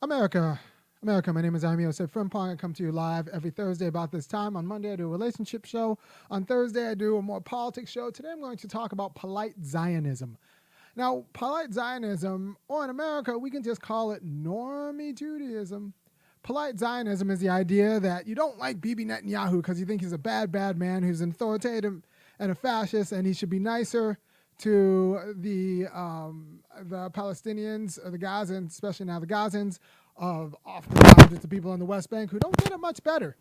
America. America, my name is Osei-Frimpong. I come to you live every Thursday about this time. On Monday, I do a relationship show. On Thursday, I do a more politics show. Today, I'm going to talk about polite Zionism. Now, polite Zionism, or in America, we can just call it normie Judaism. Polite Zionism is the idea that you don't like Bibi Netanyahu because you think he's a bad, bad man who's an authoritative and a fascist, and he should be nicer to the Palestinians, or the Gazans, especially now the Gazans, of often hundreds of people on the West Bank who don't get it much better.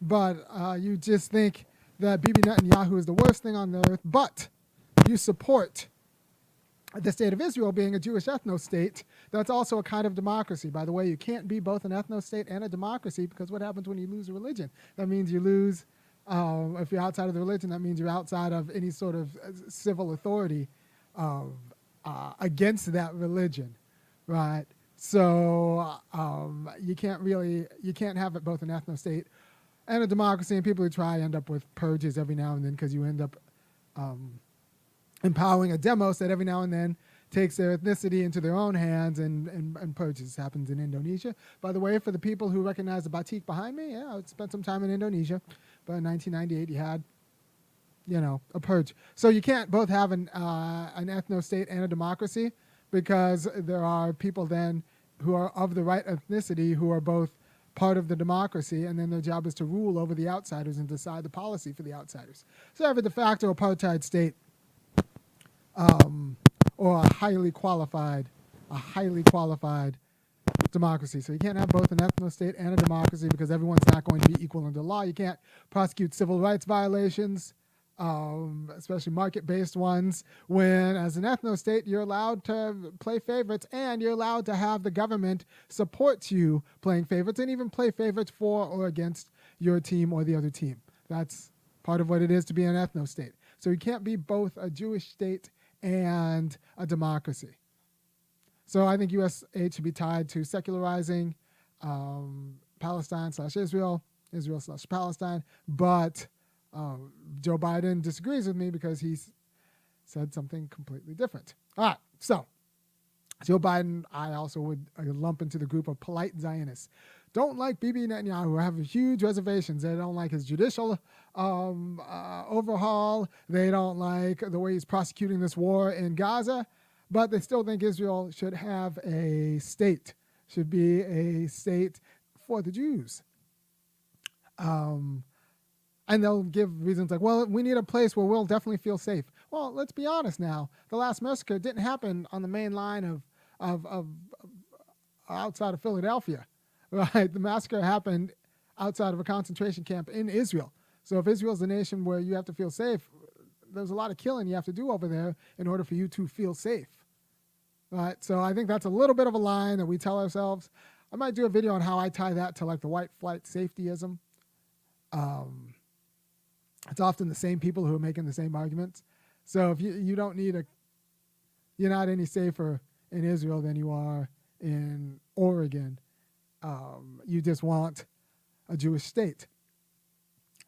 But you just think that Bibi Netanyahu is the worst thing on earth, but you support the state of Israel being a Jewish ethno-state that's also a kind of democracy. By the way, you can't be both an ethno-state and a democracy, because what happens when you lose a religion? That means you lose, if you're outside of the religion, that means you're outside of any sort of civil authority against that religion, right? So you can't have it both an ethno-state and a democracy, and people who try end up with purges every now and then, because you end up empowering a demos that every now and then takes their ethnicity into their own hands and purges. Happens in Indonesia. By the way, for the people who recognize the batik behind me, yeah, I spent some time in Indonesia, but in 1998 you had, a purge. So you can't both have an ethno-state and a democracy, because there are people then who are of the right ethnicity who are both part of the democracy, and then their job is to rule over the outsiders and decide the policy for the outsiders. So you have a de facto apartheid state, or a highly qualified democracy. So you can't have both an ethno-state and a democracy, because everyone's not going to be equal under law. You can't prosecute civil rights violations, especially market-based ones, when as an ethno-state you're allowed to play favorites, and you're allowed to have the government support you playing favorites, and even play favorites for or against your team or the other team. That's part of what it is to be an ethno-state. So you can't be both a Jewish state and a democracy. So I think US aid should be tied to secularizing Palestine/Israel, Israel/Palestine, but Joe Biden disagrees with me because he's said something completely different. All right, so Joe Biden, I also would lump into the group of polite Zionists. Don't like Bibi Netanyahu, have huge reservations. They don't like his judicial overhaul. They don't like the way he's prosecuting this war in Gaza, but they still think Israel should have a state, should be a state for the Jews. And they'll give reasons like, well, we need a place where we'll definitely feel safe. Well, let's be honest now. The last massacre didn't happen on the main line of outside of Philadelphia, right? The massacre happened outside of a concentration camp in Israel. So if Israel's a nation where you have to feel safe, there's a lot of killing you have to do over there in order for you to feel safe, right? So I think that's a little bit of a line that we tell ourselves. I might do a video on how I tie that to like the white flight safetyism. It's often the same people who are making the same arguments. So if you don't need you're not any safer in Israel than you are in Oregon. You just want a Jewish state,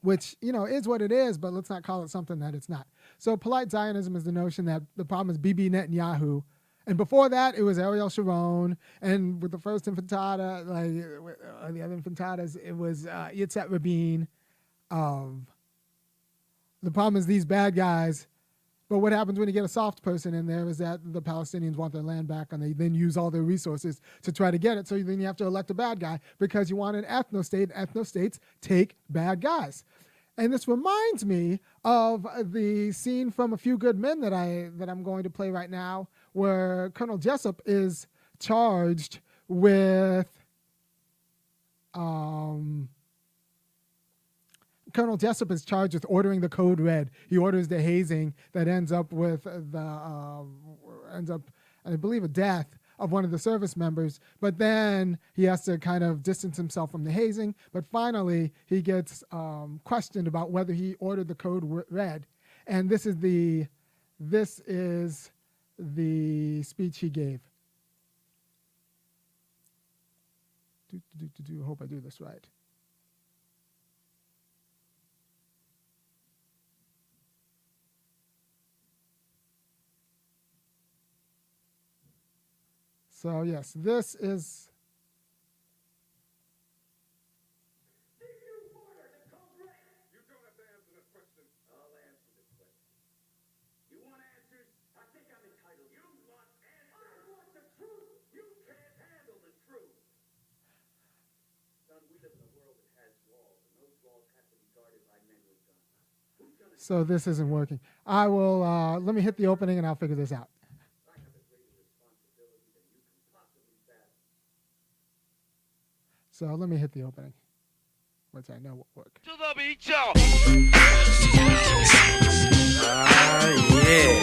which, is what it is, but let's not call it something that it's not. So polite Zionism is the notion that the problem is Bibi Netanyahu. And before that, it was Ariel Sharon. And with the first intifada, the other intifadas, it was Yitzhak Rabin. The problem is these bad guys. But what happens when you get a soft person in there is that the Palestinians want their land back, and they then use all their resources to try to get it. So then you have to elect a bad guy because you want an ethno-state. Ethno-states take bad guys. And this reminds me of the scene from A Few Good Men that I'm going to play right now, where Colonel Jessup is charged with ordering the code red. He orders the hazing that ends up, I believe, a death of one of the service members. But then he has to kind of distance himself from the hazing. But finally, he gets questioned about whether he ordered the code red. And this is the speech he gave. I hope I do this right. So yes, this is. So this isn't working. I will, let me hit the opening and I'll figure this out. So let me hit the opening, which I know will work. To the beat, y'all. Yeah.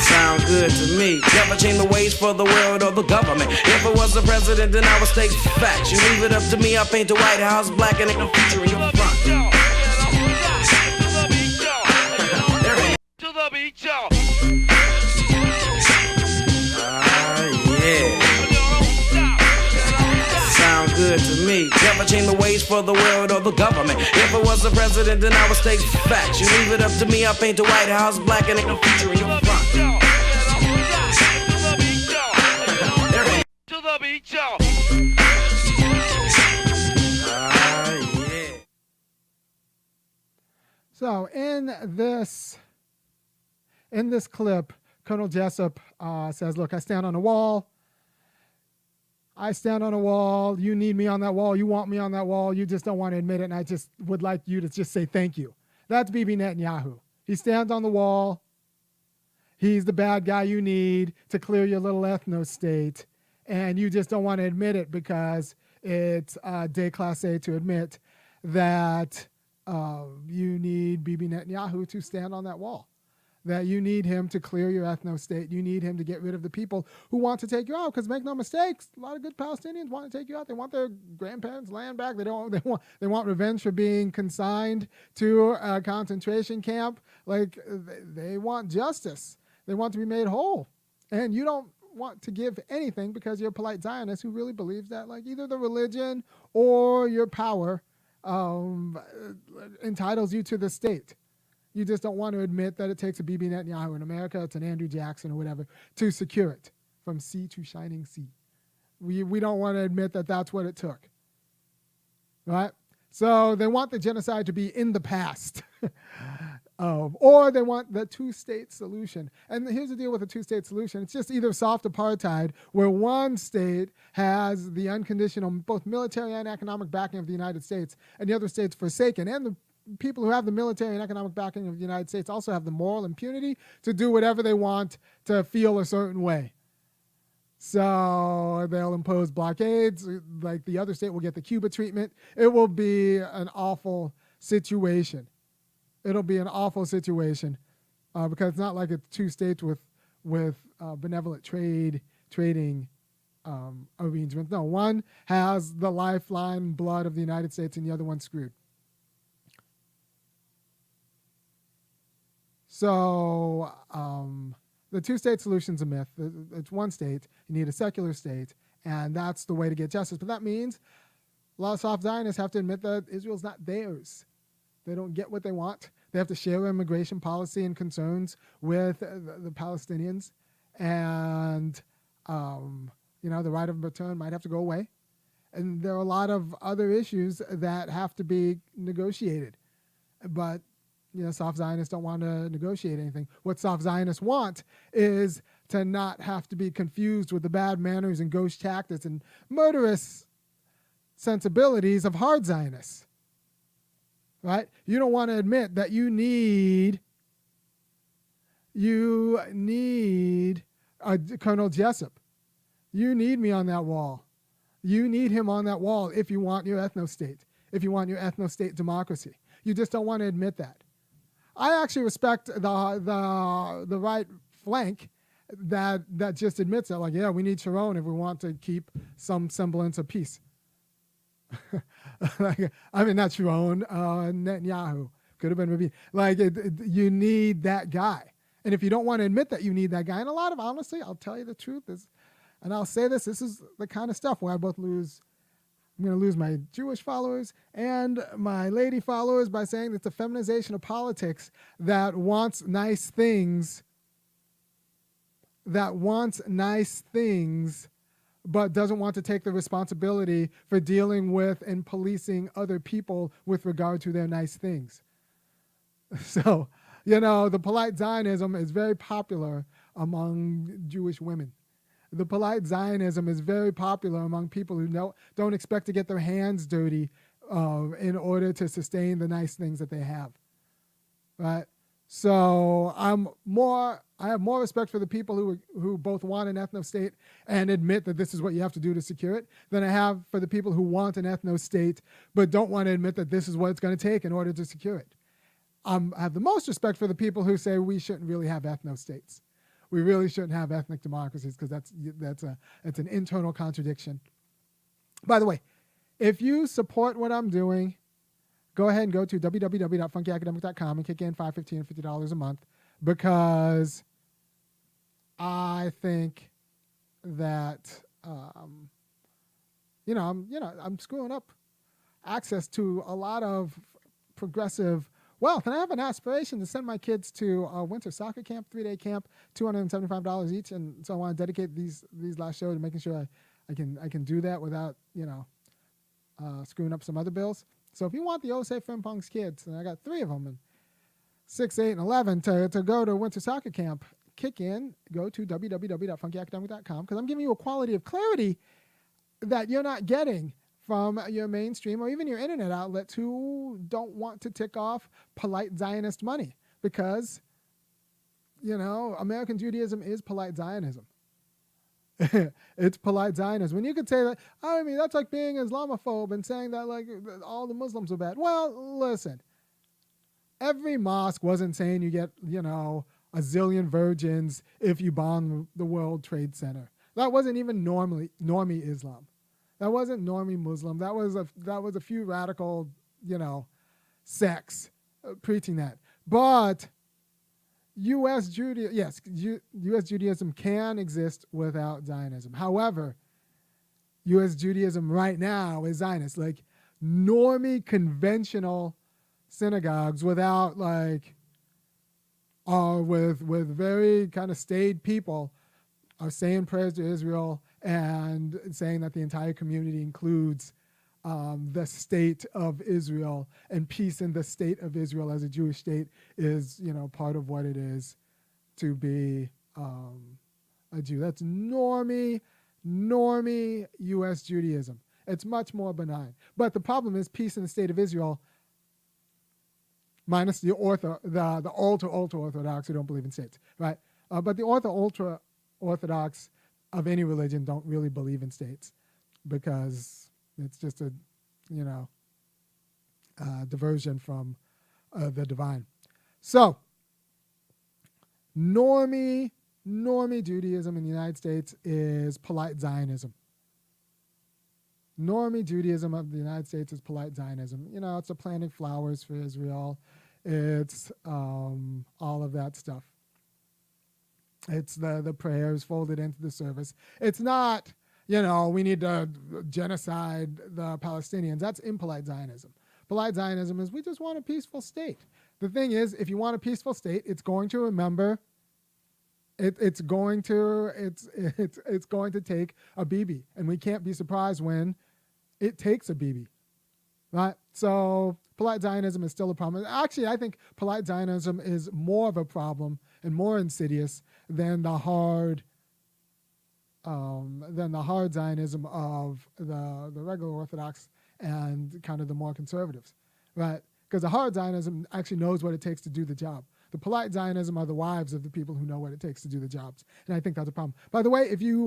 Sound good to me. Never change the ways for the world or the government. If I was the president, then I would state facts. You leave it up to me, I paint the White House black and it can feature in your front. To the beat, y'all. Yeah. Sound good to me. Never change the ways for the world or the government. If I was the president, then I would state facts. You leave it up to me, I paint the White House black and it can feature in your front. To the beat, y'all. Yeah. So in this clip, Colonel Jessup says, look, I stand on a wall. I stand on a wall. You need me on that wall. You want me on that wall. You just don't want to admit it. And I just would like you to just say thank you. That's Bibi Netanyahu. He stands on the wall. He's the bad guy you need to clear your little ethno state. And you just don't want to admit it because it's déclassé to admit that you need Bibi Netanyahu to stand on that wall. That you need him to clear your ethno state. You need him to get rid of the people who want to take you out. Because make no mistakes, a lot of good Palestinians want to take you out. They want their grandparents' land back. They want revenge for being consigned to a concentration camp. Like they want justice. They want to be made whole. And you don't want to give anything because you're a polite Zionist who really believes that like either the religion or your power entitles you to the state. You just don't want to admit that it takes a Bibi Netanyahu in America, it's an Andrew Jackson or whatever, to secure it from sea to shining sea. We don't want to admit that that's what it took, right? So they want the genocide to be in the past, or they want the two-state solution. And here's the deal with the two-state solution. It's just either soft apartheid, where one state has the unconditional both military and economic backing of the United States, and the other state's forsaken, and the people who have the military and economic backing of the United States also have the moral impunity to do whatever they want to feel a certain way. So they'll impose blockades, like the other state will get the Cuba treatment. It will be an awful situation. It'll be an awful situation because it's not like it's two states with benevolent trading arrangements. No, one has the lifeline blood of the United States and the other one's screwed. So the two-state solution's a myth. It's one state. You need a secular state, and that's the way to get justice. But that means a lot of soft Zionists have to admit that Israel's not theirs. They don't get what they want. They have to share immigration policy and concerns with the Palestinians. And, the right of return might have to go away. And there are a lot of other issues that have to be negotiated. But soft Zionists don't want to negotiate anything. What soft Zionists want is to not have to be confused with the bad manners and ghost tactics and murderous sensibilities of hard Zionists, right? You don't want to admit that you need Colonel Jessup. You need me on that wall. You need him on that wall if you want your ethno-state, if you want your ethno-state democracy. You just don't want to admit that. I actually respect the right flank that just admits that, like, yeah, we need Sharon if we want to keep some semblance of peace. Not Sharon, Netanyahu. Could have been Rabin. You need that guy. And if you don't want to admit that you need that guy, and a lot of, honestly, I'll tell you the truth, and I'll say this is the kind of stuff where I'm going to lose my Jewish followers and my lady followers by saying it's a feminization of politics that wants nice things that wants nice things but doesn't want to take the responsibility for dealing with and policing other people with regard to their nice things. So, the polite Zionism is very popular among Jewish women. The polite Zionism is very popular among people who don't expect to get their hands dirty in order to sustain the nice things that they have, right? So I have more respect for the people who both want an ethno-state and admit that this is what you have to do to secure it than I have for the people who want an ethno-state but don't want to admit that this is what it's going to take in order to secure it. I have the most respect for the people who say we shouldn't really have ethno-states. We really shouldn't have ethnic democracies because that's an internal contradiction. By the way, if you support what I'm doing, go ahead and go to www.funkyacademic.com and kick in $5, $15, and $50 a month, because I think that I'm screwing up access to a lot of progressive wealth, and I have an aspiration to send my kids to a winter soccer camp, 3-day camp, $275 each, and so I want to dedicate these last shows to making sure I can do that without screwing up some other bills. So if you want the Osei-Frimpong's kids, and I got 3 of them, and 6, 8, and 11 to go to winter soccer camp, go to www.funkyacademic.com, because I'm giving you a quality of clarity that you're not getting from your mainstream or even your internet outlets who don't want to tick off polite Zionist money, because, American Judaism is polite Zionism. It's polite Zionism. When you could say that, that's like being Islamophobe and saying that like all the Muslims are bad. Well, listen, every mosque wasn't saying you get, a zillion virgins if you bomb the World Trade Center. That wasn't even normie Islam. That wasn't normie Muslim. That was a few radical, sects preaching that. But U.S. Judaism can exist without Zionism. However, U.S. Judaism right now is Zionist. Like normie conventional synagogues without with very kind of staid people are saying prayers to Israel and saying that the entire community includes the state of Israel, and peace in the state of Israel as a Jewish state is, part of what it is to be a Jew. That's normie U.S. Judaism. It's much more benign. But the problem is peace in the state of Israel, minus the ultra-Orthodox who don't believe in states, right? But the ultra-Orthodox of any religion don't really believe in states, because it's just a, diversion from the divine. So, normie Judaism in the United States is polite Zionism. Normie Judaism of the United States is polite Zionism. It's a planting flowers for Israel. It's all of that stuff. It's the prayers folded into the service. It's not, we need to genocide the Palestinians. That's impolite Zionism. Polite Zionism is we just want a peaceful state. The thing is, if you want a peaceful state, it's going to remember. It's going to take a Bibi, and we can't be surprised when it takes a Bibi, right? So polite Zionism is still a problem. Actually, I think polite Zionism is more of a problem and more insidious than the hard Zionism of the regular Orthodox and kind of the more conservatives, right? Because the hard Zionism actually knows what it takes to do the job. The polite Zionism are the wives of the people who know what it takes to do the jobs. And I think that's a problem. By the way, if you